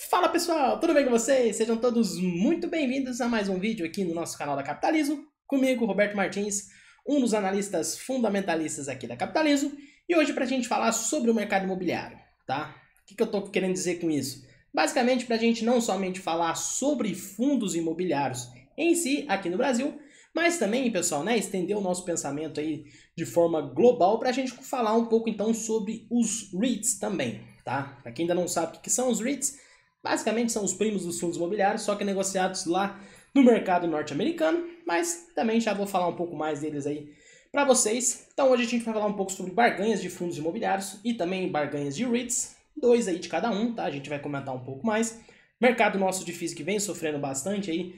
Fala pessoal, tudo bem com vocês? Sejam todos muito bem-vindos a mais um vídeo aqui no nosso canal da Capitalismo. Comigo, Roberto Martins, um dos analistas fundamentalistas aqui da Capitalismo. E hoje para a gente falar sobre o mercado imobiliário, tá? O que eu estou querendo dizer com isso? Basicamente para a gente não somente falar sobre fundos imobiliários em si, aqui no Brasil, mas também, pessoal, né, estender o nosso pensamento aí de forma global para a gente falar um pouco então sobre os REITs também, tá? Para quem ainda não sabe o que são os REITs, basicamente são os primos dos fundos imobiliários, só que negociados lá no mercado norte-americano, mas também já vou falar um pouco mais deles aí para vocês. Então hoje a gente vai falar um pouco sobre barganhas de fundos imobiliários e também barganhas de REITs, dois aí de cada um, tá? A gente vai comentar um pouco mais. Mercado nosso de FIIs que vem sofrendo bastante aí,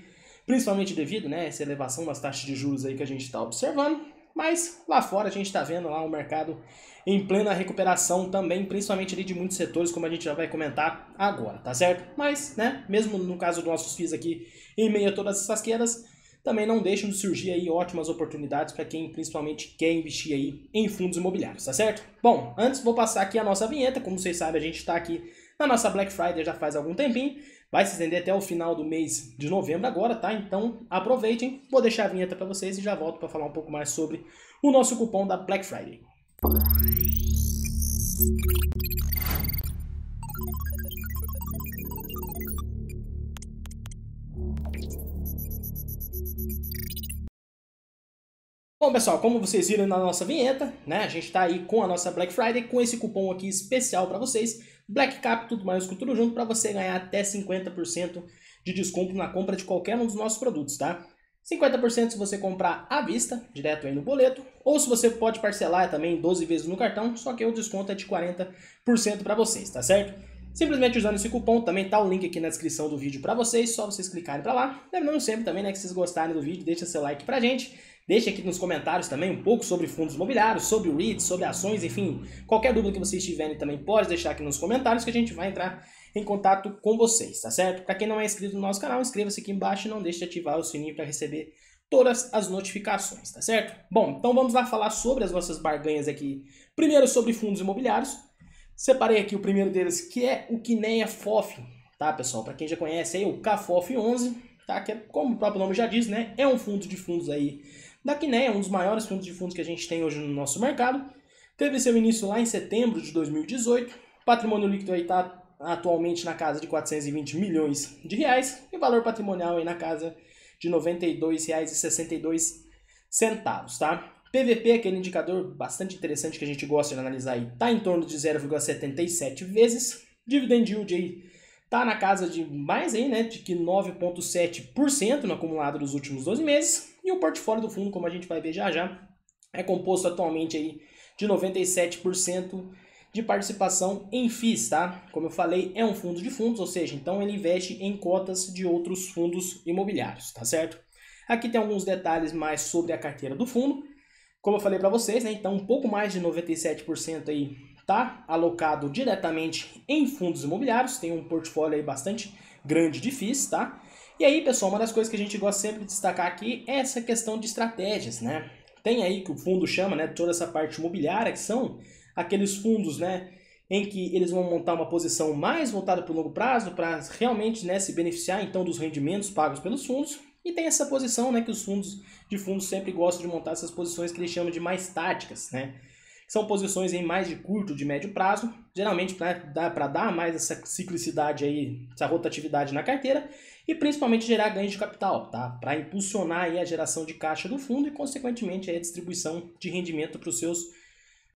principalmente devido, né, essa elevação das taxas de juros aí que a gente está observando, mas lá fora a gente está vendo lá um mercado em plena recuperação também, principalmente ali de muitos setores, como a gente já vai comentar agora, tá certo? Mas, né, mesmo no caso dos nossos FIIs aqui, em meio a todas essas quedas, também não deixam de surgir aí ótimas oportunidades para quem principalmente quer investir aí em fundos imobiliários, tá certo? Bom, antes vou passar aqui a nossa vinheta, como vocês sabem a gente está aqui na nossa Black Friday já faz algum tempinho, vai se estender até o final do mês de novembro agora, tá? Então aproveitem, vou deixar a vinheta para vocês e já volto para falar um pouco mais sobre o nosso cupom da Black Friday. Bom, pessoal, como vocês viram na nossa vinheta, né, a gente está aí com a nossa Black Friday, com esse cupom aqui especial para vocês, Black Cap, tudo maiúsculo, tudo junto, para você ganhar até 50% de desconto na compra de qualquer um dos nossos produtos, tá? 50% se você comprar à vista, direto aí no boleto, ou se você pode parcelar também 12 vezes no cartão, só que o desconto é de 40% para vocês, tá certo? Simplesmente usando esse cupom, também tá o link aqui na descrição do vídeo para vocês, só vocês clicarem para lá. Lembrando sempre também, né, que se vocês gostarem do vídeo, deixa seu like pra gente. Deixe aqui nos comentários também um pouco sobre fundos imobiliários, sobre o REIT, sobre ações, enfim, qualquer dúvida que vocês tiverem também pode deixar aqui nos comentários que a gente vai entrar em contato com vocês, tá certo? Para quem não é inscrito no nosso canal, inscreva-se aqui embaixo e não deixe de ativar o sininho para receber todas as notificações, tá certo? Bom, então vamos lá falar sobre as nossas barganhas aqui. Primeiro sobre fundos imobiliários. Separei aqui o primeiro deles, que é o Kinea FOF, tá, pessoal? Para quem já conhece aí, o KFOF 11, tá? Que é, como o próprio nome já diz, né? É um fundo de fundos aí da Kinea, um dos maiores fundos de fundos que a gente tem hoje no nosso mercado. Teve seu início lá em setembro de 2018. O patrimônio líquido aí está atualmente na casa de 420 milhões de reais e o valor patrimonial aí na casa de R$ 92,62, tá? PVP, aquele indicador bastante interessante que a gente gosta de analisar aí, está em torno de 0,77 vezes. Dividend yield aí tá na casa de mais aí, né, de que 9,7% no acumulado dos últimos 12 meses. E o portfólio do fundo, como a gente vai ver já já, é composto atualmente aí de 97% de participação em FIIs, tá? Como eu falei, é um fundo de fundos, ou seja, então ele investe em cotas de outros fundos imobiliários, tá certo? Aqui tem alguns detalhes mais sobre a carteira do fundo. Como eu falei para vocês, né, então um pouco mais de 97% aí tá alocado diretamente em fundos imobiliários, tem um portfólio aí bastante grande de FIIs, tá? E aí, pessoal, uma das coisas que a gente gosta sempre de destacar aqui é essa questão de estratégias, né? Tem aí que o fundo chama, né, toda essa parte imobiliária, que são aqueles fundos, né, em que eles vão montar uma posição mais voltada para o longo prazo, para realmente, né, se beneficiar então dos rendimentos pagos pelos fundos. E tem essa posição, né, que os fundos de fundos sempre gostam de montar essas posições que eles chamam de mais táticas, né? São posições em mais de curto, de médio prazo, geralmente para dar mais essa ciclicidade aí, essa rotatividade na carteira e principalmente gerar ganhos de capital, tá? Para impulsionar aí a geração de caixa do fundo e consequentemente aí a distribuição de rendimento para os seus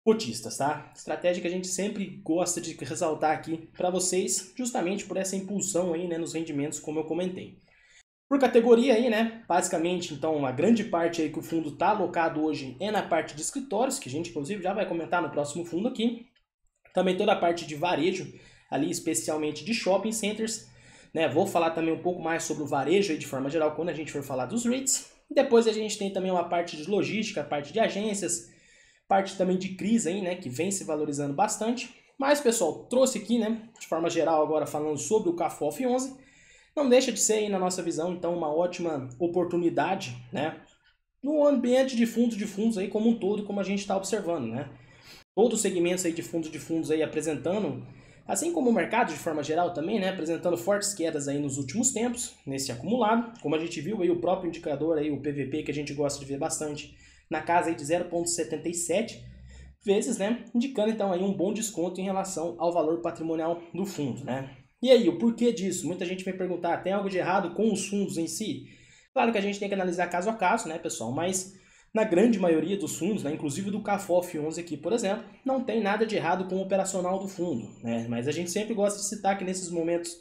cotistas, tá? Estratégia que a gente sempre gosta de ressaltar aqui para vocês, justamente por essa impulsão aí, né, nos rendimentos, como eu comentei. Por categoria aí, né, basicamente, então, a grande parte aí que o fundo está alocado hoje é na parte de escritórios, que a gente, inclusive, já vai comentar no próximo fundo aqui. Também toda a parte de varejo, ali especialmente de shopping centers, né, vou falar também um pouco mais sobre o varejo aí de forma geral quando a gente for falar dos REITs. Depois a gente tem também uma parte de logística, a parte de agências, parte também de CRIs aí, né, que vem se valorizando bastante. Mas, pessoal, trouxe aqui, né, de forma geral agora falando sobre o KFOF 11, não deixa de ser aí, na nossa visão, então, uma ótima oportunidade, né, no ambiente de fundos aí como um todo, como a gente está observando, né. Todos os segmentos aí de fundos aí apresentando Assim como o mercado de forma geral também, né, apresentando fortes quedas aí nos últimos tempos, nesse acumulado, como a gente viu aí o próprio indicador aí, o PVP, que a gente gosta de ver bastante, na casa aí de 0,77 vezes, né, indicando então aí um bom desconto em relação ao valor patrimonial do fundo, né. E aí, o porquê disso? Muita gente vai perguntar, tem algo de errado com os fundos em si? Claro que a gente tem que analisar caso a caso, né, pessoal, mas na grande maioria dos fundos, né, inclusive do CAFOF 11 aqui, por exemplo, não tem nada de errado com o operacional do fundo, né? Mas a gente sempre gosta de citar que nesses momentos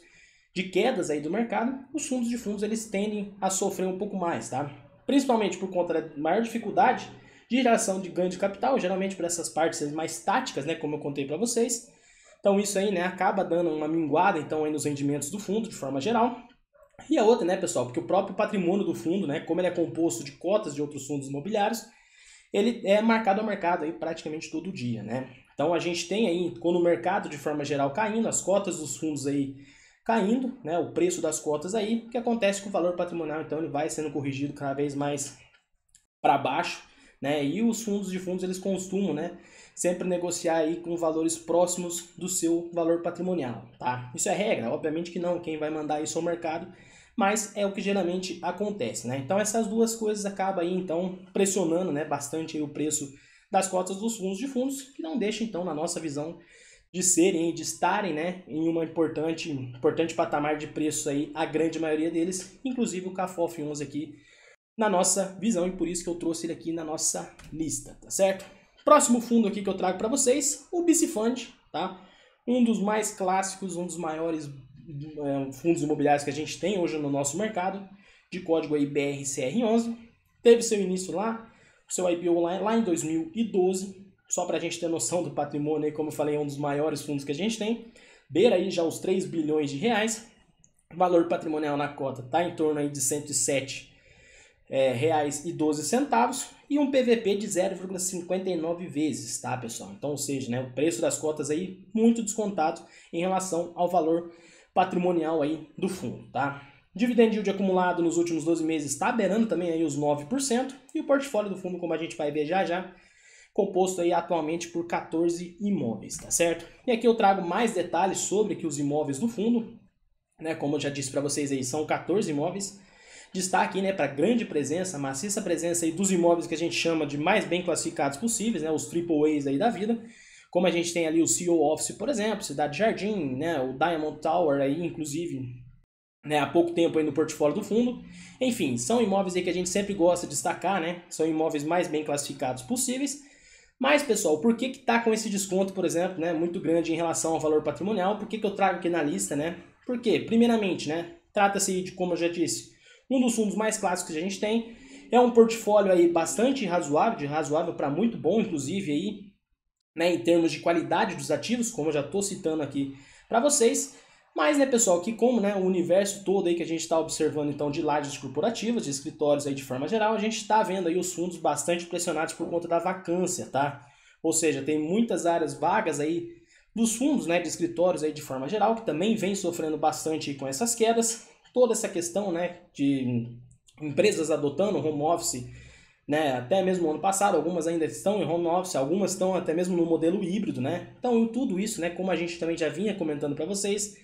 de quedas aí do mercado, os fundos de fundos eles tendem a sofrer um pouco mais, tá? Principalmente por conta da maior dificuldade de geração de ganho de capital, geralmente por essas partes mais táticas, né, como eu contei para vocês. Então isso aí, né, acaba dando uma minguada então aí nos rendimentos do fundo de forma geral. E a outra, né, pessoal, porque o próprio patrimônio do fundo, né, como ele é composto de cotas de outros fundos imobiliários, ele é marcado ao mercado aí praticamente todo dia, né? Então a gente tem aí, quando o mercado de forma geral caindo, as cotas dos fundos aí caindo, né, o preço das cotas aí, o que acontece com o valor patrimonial, então ele vai sendo corrigido cada vez mais para baixo, né? E os fundos de fundos eles costumam, né, sempre negociar aí com valores próximos do seu valor patrimonial, tá? Isso é regra, obviamente que não, quem vai mandar isso ao mercado, mas é o que geralmente acontece, né? Então essas duas coisas acabam aí então pressionando, né, bastante aí o preço das cotas dos fundos de fundos, que não deixa então na nossa visão de serem, de estarem, né, em uma importante patamar de preço aí, a grande maioria deles, inclusive o CAFOF 11 aqui na nossa visão, e por isso que eu trouxe ele aqui na nossa lista, tá certo? Próximo fundo aqui que eu trago para vocês, o BC Fund, tá? Um dos mais clássicos, um dos maiores fundos imobiliários que a gente tem hoje no nosso mercado, de código aí BRCR11. Teve seu início lá, seu IPO lá em 2012, só para a gente ter noção do patrimônio, aí, como eu falei, é um dos maiores fundos que a gente tem. Beira aí já os 3 bilhões de reais. O valor patrimonial na cota está em torno aí de 107 reais e 12 centavos e um PVP de 0,59 vezes, tá, pessoal? Então, ou seja, né, o preço das cotas aí muito descontado em relação ao valor patrimonial aí do fundo, tá? Dividend yield acumulado nos últimos 12 meses está beirando também aí os 9% e o portfólio do fundo, como a gente vai ver já já, composto aí atualmente por 14 imóveis, tá certo? E aqui eu trago mais detalhes sobre que os imóveis do fundo, né, como eu já disse para vocês aí, são 14 imóveis. Destaque, né, para grande presença, maciça presença aí dos imóveis que a gente chama de mais bem classificados possíveis, né, os AAAs aí da vida, como a gente tem ali o CEO Office, por exemplo, Cidade Jardim, né, o Diamond Tower aí, inclusive, né, há pouco tempo aí no portfólio do fundo. Enfim, são imóveis aí que a gente sempre gosta de destacar, né, são imóveis mais bem classificados possíveis. Mas, pessoal, por que tá com esse desconto, por exemplo, né, muito grande em relação ao valor patrimonial? Por que eu trago aqui na lista, né? Porque, primeiramente, né, trata-se de, como eu já disse, um dos fundos mais clássicos que a gente tem. É um portfólio aí bastante razoável, de razoável para muito bom, inclusive, aí, né, em termos de qualidade dos ativos, como eu já estou citando aqui para vocês. Mas, né, pessoal, que como, né, o universo todo aí que a gente está observando, então, de lajes corporativas, de escritórios aí de forma geral, a gente está vendo aí os fundos bastante pressionados por conta da vacância, tá? Ou seja, tem muitas áreas vagas aí dos fundos, né, de escritórios aí de forma geral, que também vem sofrendo bastante com essas quedas. Toda essa questão, né, de empresas adotando home office, né, até mesmo ano passado, algumas ainda estão em home office, algumas estão até mesmo no modelo híbrido, né? Então, em tudo isso, né, como a gente também já vinha comentando para vocês,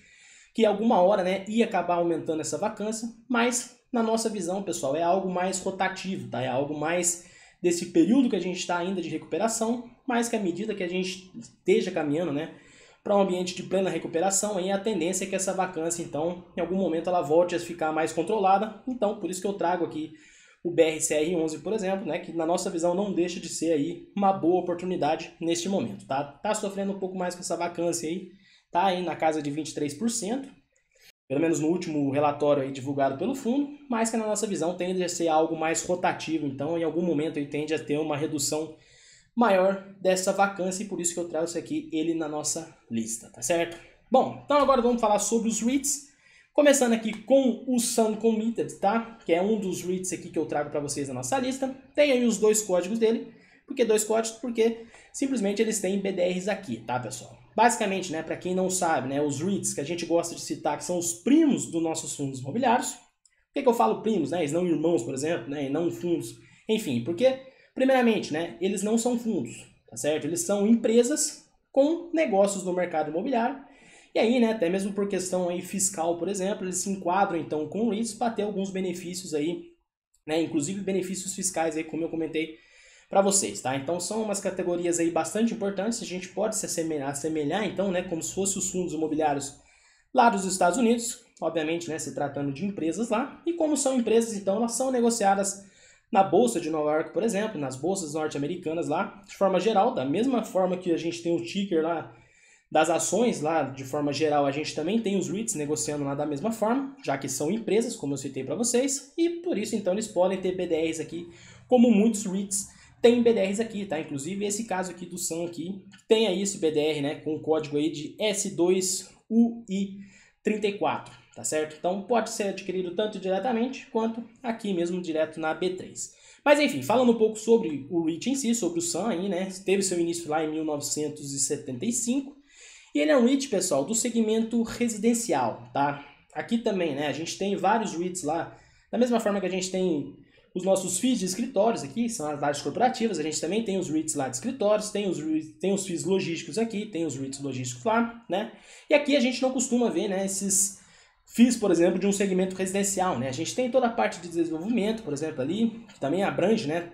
que alguma hora, né, ia acabar aumentando essa vacância, mas na nossa visão, pessoal, é algo mais rotativo, tá? É algo mais desse período que a gente está ainda de recuperação, mas que à medida que a gente esteja caminhando, né, para um ambiente de plena recuperação, aí a tendência é que essa vacância, então, em algum momento ela volte a ficar mais controlada. Então, por isso que eu trago aqui o BRCR11, por exemplo, né, que na nossa visão não deixa de ser aí uma boa oportunidade neste momento, tá? Tá sofrendo um pouco mais com essa vacância aí, tá aí na casa de 23%, pelo menos no último relatório aí divulgado pelo fundo, mas que na nossa visão tende a ser algo mais rotativo, então em algum momento ele tende a ter uma redução maior dessa vacância e por isso que eu trago isso aqui, ele na nossa lista, tá certo? Bom, então agora vamos falar sobre os REITs, começando aqui com o Sun Committed, tá? Que é um dos REITs aqui que eu trago para vocês na nossa lista. Tem aí os dois códigos dele. Por que dois códigos? Porque simplesmente eles têm BDRs aqui, tá, pessoal? Basicamente, né, para quem não sabe, né, os REITs que a gente gosta de citar, que são os primos dos nossos fundos imobiliários. Por que eu falo primos, né? Eles não irmãos, por exemplo, né, e não fundos. Enfim, porque, primeiramente, né, eles não são fundos, tá certo? Eles são empresas com negócios no mercado imobiliário E aí, né, até mesmo por questão aí fiscal, por exemplo, eles se enquadram então com o REITs para ter alguns benefícios aí, né, inclusive benefícios fiscais aí, como eu comentei para vocês, tá? Então são umas categorias aí bastante importantes, a gente pode se assemelhar então, né, como se fossem os fundos imobiliários lá dos Estados Unidos, obviamente, né, se tratando de empresas lá, e como são empresas, então elas são negociadas na Bolsa de Nova York, por exemplo, nas bolsas norte-americanas lá, de forma geral, da mesma forma que a gente tem o ticker lá das ações lá, de forma geral, a gente também tem os REITs negociando lá da mesma forma, já que são empresas, como eu citei para vocês, e por isso, então, eles podem ter BDRs aqui, como muitos REITs têm BDRs aqui, tá? Inclusive, esse caso aqui do Sun aqui, tem aí esse BDR, né, com o código aí de S2UI34, tá certo? Então, pode ser adquirido tanto diretamente, quanto aqui mesmo, direto na B3. Mas enfim, falando um pouco sobre o REIT em si, sobre o Sun aí, né, teve seu início lá em 1975, e ele é um REIT, pessoal, do segmento residencial, tá? Aqui também, né, a gente tem vários REITs lá, da mesma forma que a gente tem os nossos FIIs de escritórios aqui, são as áreas corporativas, a gente também tem os REITs lá de escritórios, tem os FIIs logísticos aqui, tem os REITs logísticos lá, né? E aqui a gente não costuma ver, né, esses FIIs, por exemplo, de um segmento residencial, né? A gente tem toda a parte de desenvolvimento, por exemplo, ali, que também abrange, né,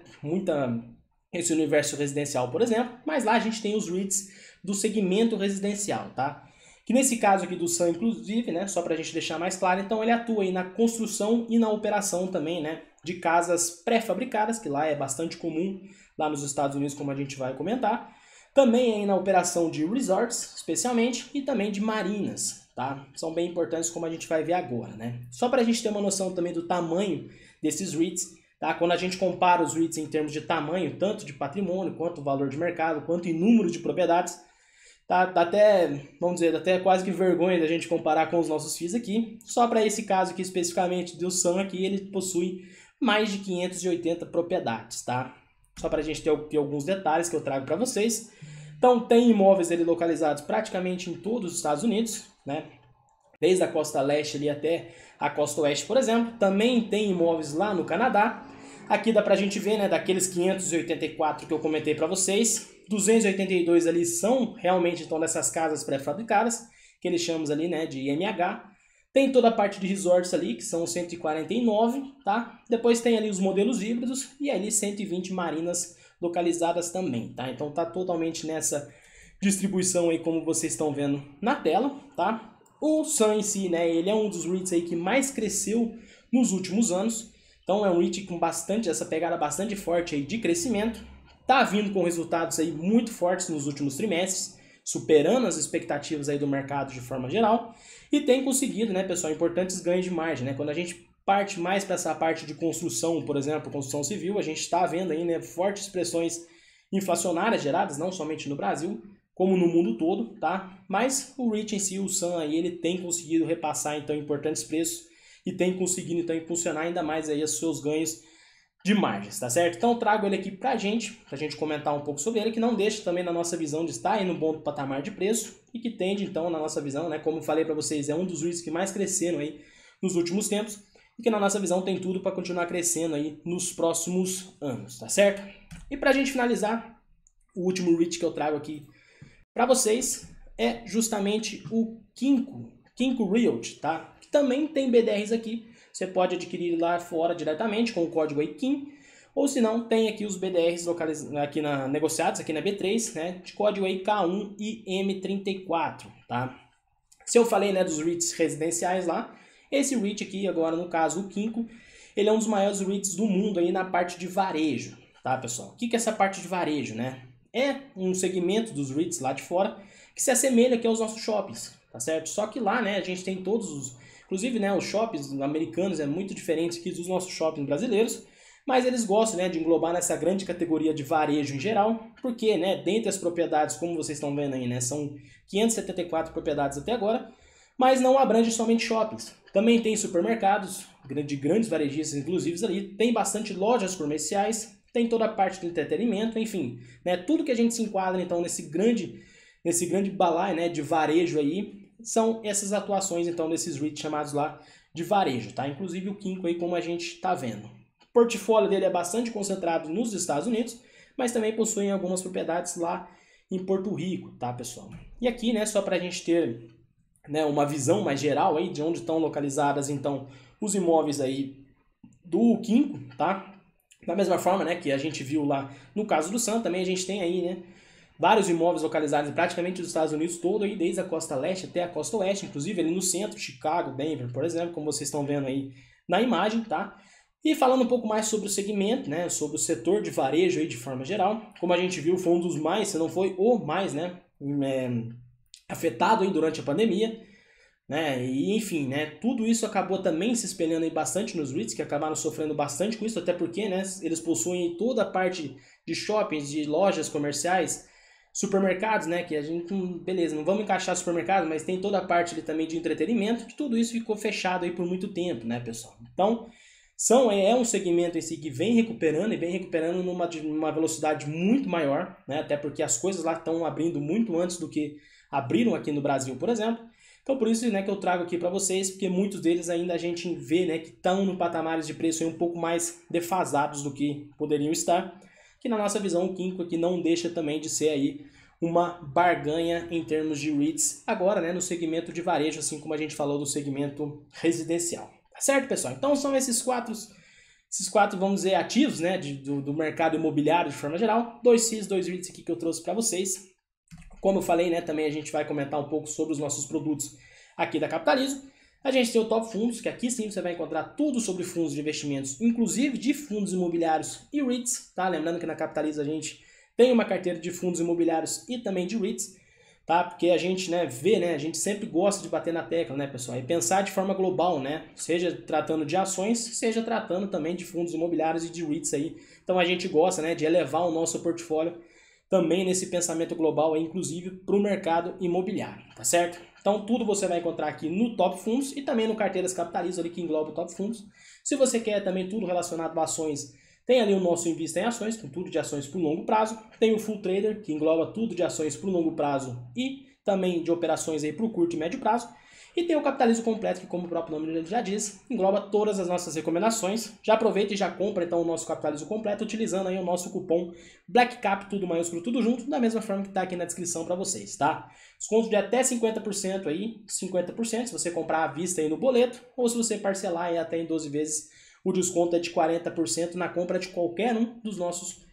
esse universo residencial, por exemplo, mas lá a gente tem os REITs do segmento residencial, tá? Que nesse caso aqui do Sun, inclusive, né, só para a gente deixar mais claro, então ele atua aí na construção e na operação também, né, de casas pré-fabricadas, que lá é bastante comum, lá nos Estados Unidos, como a gente vai comentar. Também aí na operação de resorts, especialmente, e também de marinas, tá? São bem importantes, como a gente vai ver agora, né? Só para a gente ter uma noção também do tamanho desses REITs, tá? Quando a gente compara os REITs em termos de tamanho, tanto de patrimônio, quanto valor de mercado, quanto em número de propriedades, tá? Dá até, vamos dizer, até quase que vergonha da gente comparar com os nossos FIIs aqui. Só para esse caso aqui especificamente do Sun aqui, ele possui mais de 580 propriedades, tá? Só para a gente ter alguns detalhes que eu trago para vocês. Então, tem imóveis ali localizados praticamente em todos os Estados Unidos, né? Desde a costa leste ali até a costa oeste, por exemplo. Também tem imóveis lá no Canadá. Aqui dá pra gente ver, né, daqueles 584 que eu comentei para vocês, 282 ali são realmente então dessas casas pré-fabricadas, que eles chamam ali, né, de IMH. Tem toda a parte de resorts ali, que são 149, tá? Depois tem ali os modelos híbridos e ali 120 marinas localizadas também, tá? Então tá totalmente nessa distribuição aí, como vocês estão vendo na tela, tá? O Sun em si, né, ele é um dos REITs aí que mais cresceu nos últimos anos. Então é um REIT com essa pegada bastante forte aí de crescimento. Tá vindo com resultados aí muito fortes nos últimos trimestres, superando as expectativas aí do mercado de forma geral. E tem conseguido, né, pessoal, importantes ganhos de margem, né? Quando a gente parte mais para essa parte de construção, por exemplo, construção civil, a gente está vendo aí, né, fortes pressões inflacionárias geradas, não somente no Brasil, como no mundo todo, tá? Mas o REIT em si, o Sun aí, ele tem conseguido repassar então importantes preços e tem conseguido então impulsionar ainda mais aí os seus ganhos de margens, tá certo? Então eu trago ele aqui pra gente comentar um pouco sobre ele, que não deixa também na nossa visão de estar aí no bom patamar de preço e que tende então na nossa visão, né, como eu falei para vocês, é um dos REITs que mais cresceram aí nos últimos tempos e que na nossa visão tem tudo para continuar crescendo aí nos próximos anos, tá certo? E pra gente finalizar, o último REIT que eu trago aqui para vocês é justamente o Kinko Realty, tá? Que também tem BDRs aqui. Você pode adquirir lá fora diretamente com o código aí KIM, ou se não, tem aqui os BDRs aqui negociados aqui na B3, né, de código aí K1 e M34, tá? Se eu falei, né, dos REITs residenciais lá, esse REIT aqui, agora no caso o Kinko, ele é um dos maiores REITs do mundo aí na parte de varejo, tá, pessoal? O que é essa parte de varejo, né? É um segmento dos REITs lá de fora que se assemelha aqui aos nossos shoppings, tá certo? Só que lá, né, a gente tem todos os... Inclusive, né, os shoppings americanos é muito diferente aqui dos nossos shoppings brasileiros, mas eles gostam, né, de englobar nessa grande categoria de varejo em geral, porque, né, dentre as propriedades, como vocês estão vendo aí, né, são 574 propriedades até agora, mas não abrange somente shoppings. Também tem supermercados, de grandes varejistas inclusive ali, tem bastante lojas comerciais, tem toda a parte do entretenimento, enfim, né, tudo que a gente se enquadra então nesse grande balaio, né, de varejo aí, são essas atuações então desses REITs chamados lá de varejo, tá? Inclusive o Kinko aí, como a gente está vendo. O portfólio dele é bastante concentrado nos Estados Unidos, mas também possui algumas propriedades lá em Porto Rico, tá, pessoal? E aqui, né, só para a gente ter né, uma visão mais geral aí de onde estão localizadas então os imóveis aí do Quinco, tá? Da mesma forma, né, que a gente viu lá no caso do Sam, também a gente tem aí, né, vários imóveis localizados em praticamente os Estados Unidos todo aí, desde a costa leste até a costa oeste, inclusive ali no centro, Chicago, Denver, por exemplo, como vocês estão vendo aí na imagem, tá? E falando um pouco mais sobre o segmento, né, sobre o setor de varejo aí de forma geral, como a gente viu, foi um dos mais, se não foi o mais, né, afetado aí durante a pandemia, né? E enfim, né? Tudo isso acabou também se espelhando aí bastante nos REITs, que acabaram sofrendo bastante com isso, até porque, né, eles possuem toda a parte de shoppings, de lojas comerciais, supermercados, né, que a gente, beleza, não vamos encaixar supermercado, mas tem toda a parte ali também de entretenimento, que tudo isso ficou fechado aí por muito tempo, né, pessoal? Então, é um segmento em si que vem recuperando e vem recuperando numa velocidade muito maior, né? Até porque as coisas lá estão abrindo muito antes do que abriram aqui no Brasil, por exemplo. Então por isso, né, que eu trago aqui para vocês, porque muitos deles ainda a gente vê, né, que estão no patamares de preço aí um pouco mais defasados do que poderiam estar, que na nossa visão o Quinco aqui não deixa também de ser aí uma barganha em termos de REITs, agora, né, no segmento de varejo, assim como a gente falou do segmento residencial. Tá certo, pessoal? Então são esses quatro, vamos dizer, ativos, né, do mercado imobiliário de forma geral, 2 FIIs, 2 REITs aqui que eu trouxe para vocês. Como eu falei, né, também a gente vai comentar um pouco sobre os nossos produtos aqui da Capitalizo. A gente tem o Top Fundos, que aqui sim você vai encontrar tudo sobre fundos de investimentos, inclusive de fundos imobiliários e REITs, tá? Lembrando que na Capitalizo a gente tem uma carteira de fundos imobiliários e também de REITs, tá? Porque a gente, né, vê, né, a gente sempre gosta de bater na tecla, né, pessoal? E pensar de forma global, né? Seja tratando de ações, seja tratando também de fundos imobiliários e de REITs aí. Então a gente gosta, né, de elevar o nosso portfólio também nesse pensamento global, aí, inclusive para o mercado imobiliário, tá certo? Então tudo você vai encontrar aqui no Top Fundos e também no Carteiras Capitalizo, ali que engloba o Top Fundos. Se você quer também tudo relacionado a ações, tem ali o nosso Invista em Ações, com tudo de ações por longo prazo. Tem o Full Trader, que engloba tudo de ações por longo prazo e também de operações aí para o curto e médio prazo. E tem o Capitalizo Completo, que como o próprio nome já diz, engloba todas as nossas recomendações. Já aproveita e já compra então o nosso Capitalizo Completo utilizando aí o nosso cupom BLACKCAP, tudo maiúsculo, tudo junto, da mesma forma que está aqui na descrição para vocês, tá? Desconto de até 50% aí, 50% se você comprar à vista aí no boleto, ou se você parcelar aí até em 12 vezes, o desconto é de 40% na compra de qualquer um dos nossos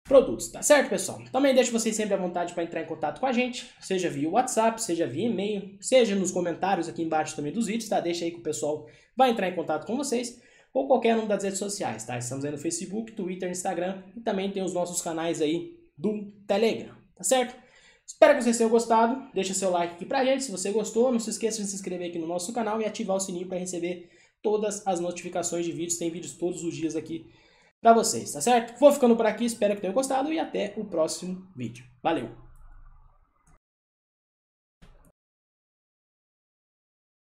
produtos, tá certo, pessoal? Também deixo vocês sempre à vontade para entrar em contato com a gente, seja via WhatsApp, seja via e-mail, seja nos comentários aqui embaixo também dos vídeos, tá? Deixa aí que o pessoal vai entrar em contato com vocês, ou qualquer uma das redes sociais, tá? Estamos aí no Facebook, Twitter, Instagram, e também tem os nossos canais aí do Telegram, tá certo? Espero que vocês tenham gostado, deixa seu like aqui pra gente, se você gostou, não se esqueça de se inscrever aqui no nosso canal e ativar o sininho para receber todas as notificações de vídeos, tem vídeos todos os dias aqui para vocês, tá certo? Vou ficando por aqui, espero que tenham gostado e até o próximo vídeo. Valeu!